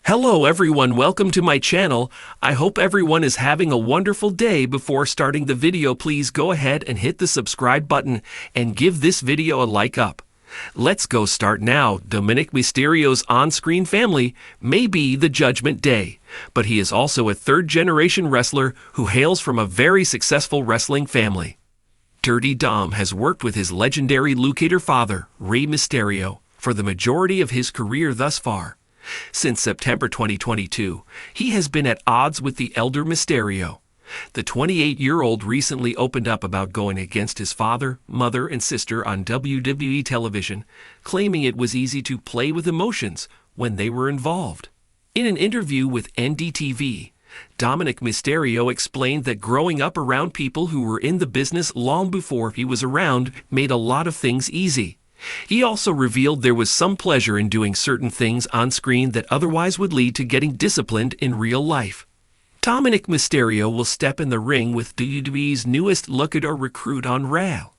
Hello everyone, welcome to my channel. I hope everyone is having a wonderful day. Before starting the video, please go ahead and hit the subscribe button and give this video a like up. Let's go start now. Dominic Mysterio's on-screen family may be the Judgment Day, but he is also a third-generation wrestler who hails from a very successful wrestling family. Dirty Dom has worked with his legendary Luchador father, Rey Mysterio, for the majority of his career thus far. Since September 2022, he has been at odds with the elder Mysterio. The 28-year-old recently opened up about going against his father, mother, and sister on WWE television, claiming it was easy to play with emotions when they were involved. In an interview with NDTV, Dominic Mysterio explained that growing up around people who were in the business long before he was around made a lot of things easy. He also revealed there was some pleasure in doing certain things on screen that otherwise would lead to getting disciplined in real life. Dominic Mysterio will step in the ring with WWE's newest Luchador recruit on Raw.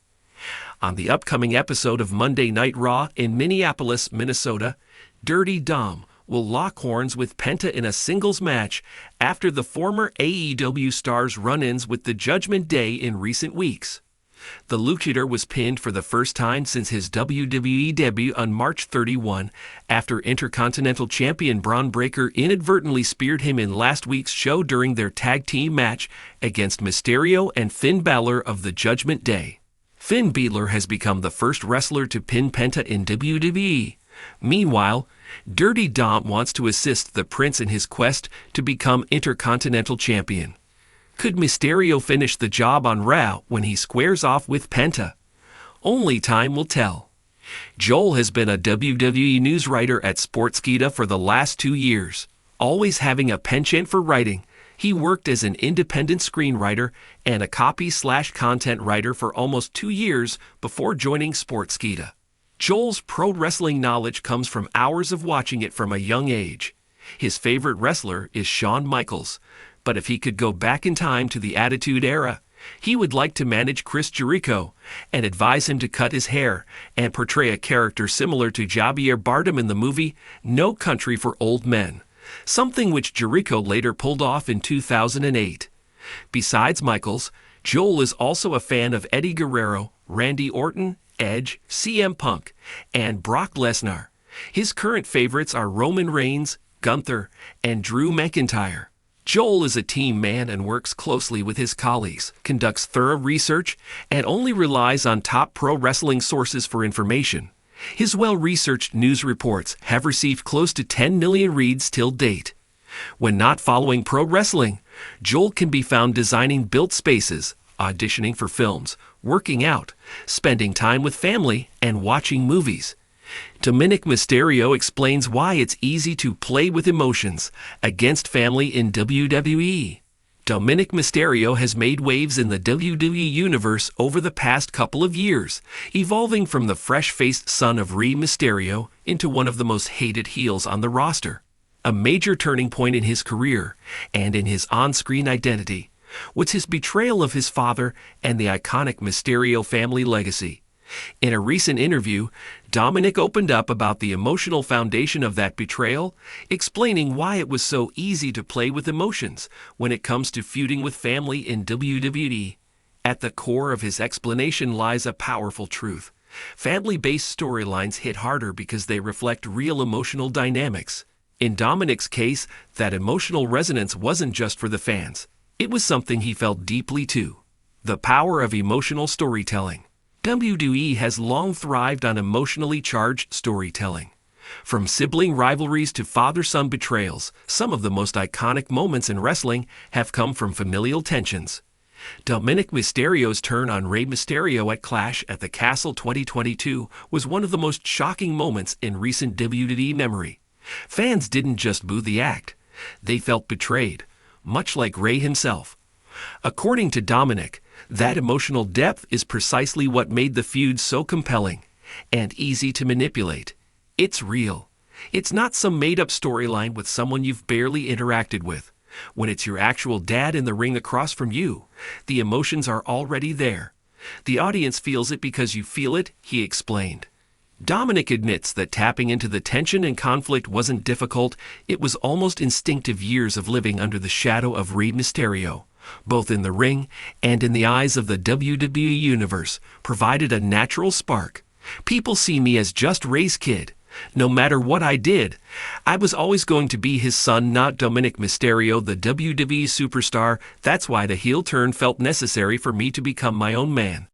On the upcoming episode of Monday Night Raw in Minneapolis, Minnesota, Dirty Dom will lock horns with Penta in a singles match after the former AEW star's run-ins with the Judgment Day in recent weeks. The Luchador was pinned for the first time since his WWE debut on March 31 after Intercontinental Champion Braun Breaker inadvertently speared him in last week's show during their tag team match against Mysterio and Finn Balor of the Judgment Day. Finn Balor has become the first wrestler to pin Penta in WWE. Meanwhile, Dirty Dom wants to assist the Prince in his quest to become Intercontinental Champion. Could Mysterio finish the job on Raw when he squares off with Penta? Only time will tell. Joel has been a WWE news writer at Sportskeeda for the last 2 years. Always having a penchant for writing, he worked as an independent screenwriter and a copy/content writer for almost 2 years before joining Sportskeeda. Joel's pro wrestling knowledge comes from hours of watching it from a young age. His favorite wrestler is Shawn Michaels, but if he could go back in time to the Attitude Era, he would like to manage Chris Jericho and advise him to cut his hair and portray a character similar to Javier Bardem in the movie No Country for Old Men, something which Jericho later pulled off in 2008. Besides Michaels, Joel is also a fan of Eddie Guerrero, Randy Orton, Edge, CM Punk, and Brock Lesnar. His current favorites are Roman Reigns, Gunther, and Drew McIntyre. Joel is a team man and works closely with his colleagues, conducts thorough research, and only relies on top pro wrestling sources for information. His well-researched news reports have received close to 10 million reads till date. When not following pro wrestling, Joel can be found designing built spaces, auditioning for films, working out, spending time with family, and watching movies. Dominic Mysterio explains why it's easy to play with emotions against family in WWE. Dominic Mysterio has made waves in the WWE universe over the past couple of years, evolving from the fresh-faced son of Rey Mysterio into one of the most hated heels on the roster. A major turning point in his career and in his on-screen identity was his betrayal of his father and the iconic Mysterio family legacy. In a recent interview, Dominic opened up about the emotional foundation of that betrayal, explaining why it was so easy to play with emotions when it comes to feuding with family in WWE. At the core of his explanation lies a powerful truth. Family-based storylines hit harder because they reflect real emotional dynamics. In Dominic's case, that emotional resonance wasn't just for the fans. It was something he felt deeply too. The power of emotional storytelling. WWE has long thrived on emotionally charged storytelling. From sibling rivalries to father-son betrayals, some of the most iconic moments in wrestling have come from familial tensions. Dominic Mysterio's turn on Rey Mysterio at Clash at the Castle 2022 was one of the most shocking moments in recent WWE memory. Fans didn't just boo the act, they felt betrayed, much like Rey himself. According to Dominic, that emotional depth is precisely what made the feud so compelling and easy to manipulate. It's real. It's not some made-up storyline with someone you've barely interacted with. When it's your actual dad in the ring across from you, the emotions are already there. The audience feels it because you feel it, he explained. Dominik admits that tapping into the tension and conflict wasn't difficult, it was almost instinctive. Years of living under the shadow of Rey Mysterio, both in the ring and in the eyes of the WWE Universe, provided a natural spark. People see me as just Rey's kid. No matter what I did, I was always going to be his son, not Dominic Mysterio, the WWE superstar. That's why the heel turn felt necessary for me to become my own man.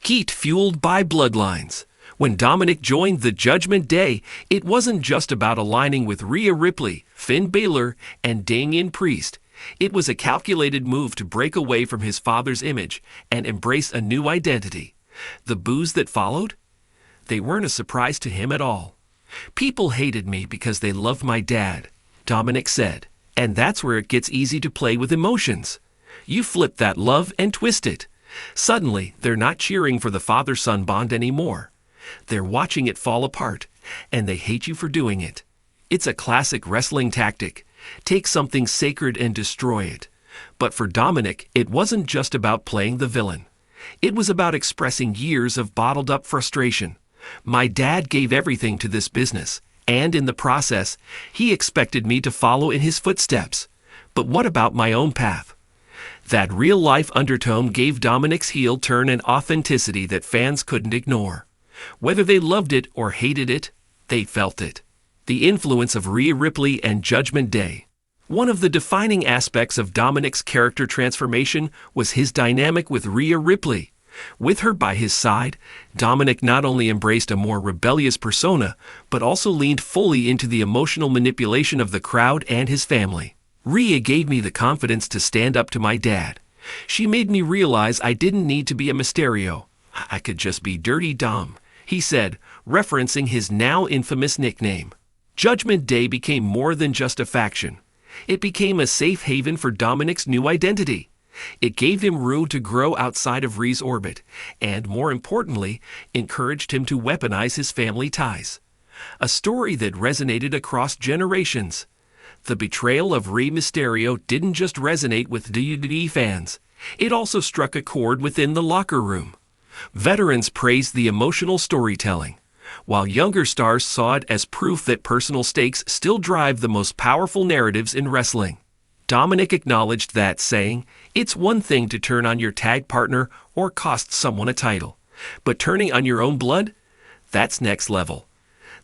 Heat fueled by bloodlines. When Dominik joined the Judgment Day, it wasn't just about aligning with Rhea Ripley, Finn Balor, and Damian Priest. It was a calculated move to break away from his father's image and embrace a new identity. The boos that followed? They weren't a surprise to him at all. People hated me because they loved my dad, Dominik said. And that's where it gets easy to play with emotions. You flip that love and twist it. Suddenly, they're not cheering for the father-son bond anymore. They're watching it fall apart, and they hate you for doing it. It's a classic wrestling tactic. Take something sacred and destroy it. But for Dominik, it wasn't just about playing the villain. It was about expressing years of bottled-up frustration. My dad gave everything to this business, and in the process, he expected me to follow in his footsteps. But what about my own path? That real-life undertone gave Dominik's heel turn an authenticity that fans couldn't ignore. Whether they loved it or hated it, they felt it. The influence of Rhea Ripley and Judgment Day. One of the defining aspects of Dominik's character transformation was his dynamic with Rhea Ripley. With her by his side, Dominik not only embraced a more rebellious persona, but also leaned fully into the emotional manipulation of the crowd and his family. Rhea gave me the confidence to stand up to my dad. She made me realize I didn't need to be a Mysterio. I could just be Dirty Dom, he said, referencing his now infamous nickname. Judgment Day became more than just a faction. It became a safe haven for Dominik's new identity. It gave him room to grow outside of Rhea's orbit, and more importantly, encouraged him to weaponize his family ties. A story that resonated across generations. The betrayal of Rey Mysterio didn't just resonate with WWE fans. It also struck a chord within the locker room. Veterans praised the emotional storytelling, while younger stars saw it as proof that personal stakes still drive the most powerful narratives in wrestling. Dominik acknowledged that, saying, "It's one thing to turn on your tag partner or cost someone a title, but turning on your own blood? That's next level."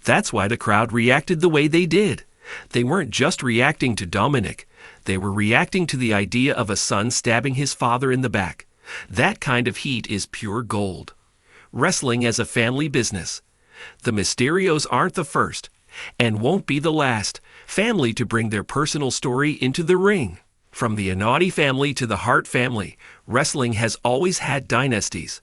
That's why the crowd reacted the way they did. They weren't just reacting to Dominik, they were reacting to the idea of a son stabbing his father in the back. That kind of heat is pure gold. Wrestling as a family business. The Mysterios aren't the first, and won't be the last, family to bring their personal story into the ring. From the Andrade family to the Hart family, wrestling has always had dynasties.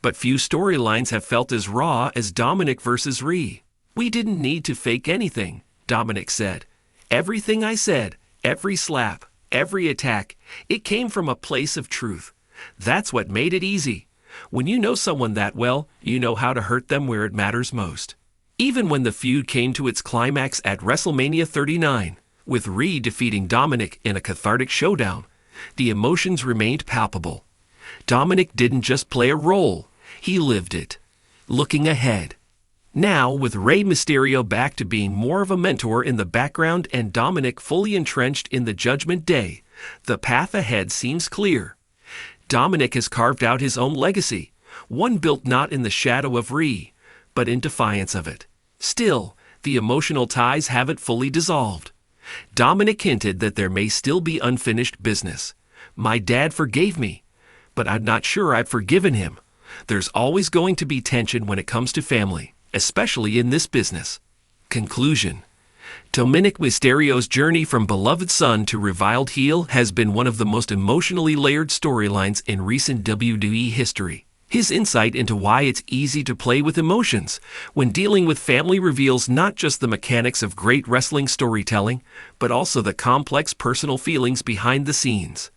But few storylines have felt as raw as Dominik versus Rhea. "We didn't need to fake anything," Dominik said. "Everything I said, every slap, every attack, it came from a place of truth. That's what made it easy. When you know someone that well, you know how to hurt them where it matters most." Even when the feud came to its climax at WrestleMania 39, with Rhea defeating Dominik in a cathartic showdown, the emotions remained palpable. Dominik didn't just play a role, he lived it. Looking ahead. Now, with Rey Mysterio back to being more of a mentor in the background and Dominik fully entrenched in the Judgment Day, the path ahead seems clear. Dominik has carved out his own legacy, one built not in the shadow of Rhea, but in defiance of it. Still, the emotional ties haven't fully dissolved. Dominik hinted that there may still be unfinished business. "My dad forgave me, but I'm not sure I've forgiven him." There's always going to be tension when it comes to family, especially in this business. Conclusion. Dominic Mysterio's journey from beloved son to reviled heel has been one of the most emotionally layered storylines in recent WWE history. His insight into why it's easy to play with emotions when dealing with family reveals not just the mechanics of great wrestling storytelling, but also the complex personal feelings behind the scenes.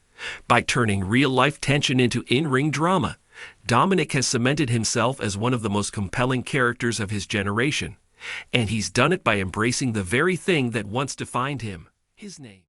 By turning real-life tension into in-ring drama, Dominik has cemented himself as one of the most compelling characters of his generation. And he's done it by embracing the very thing that once defined him, his name.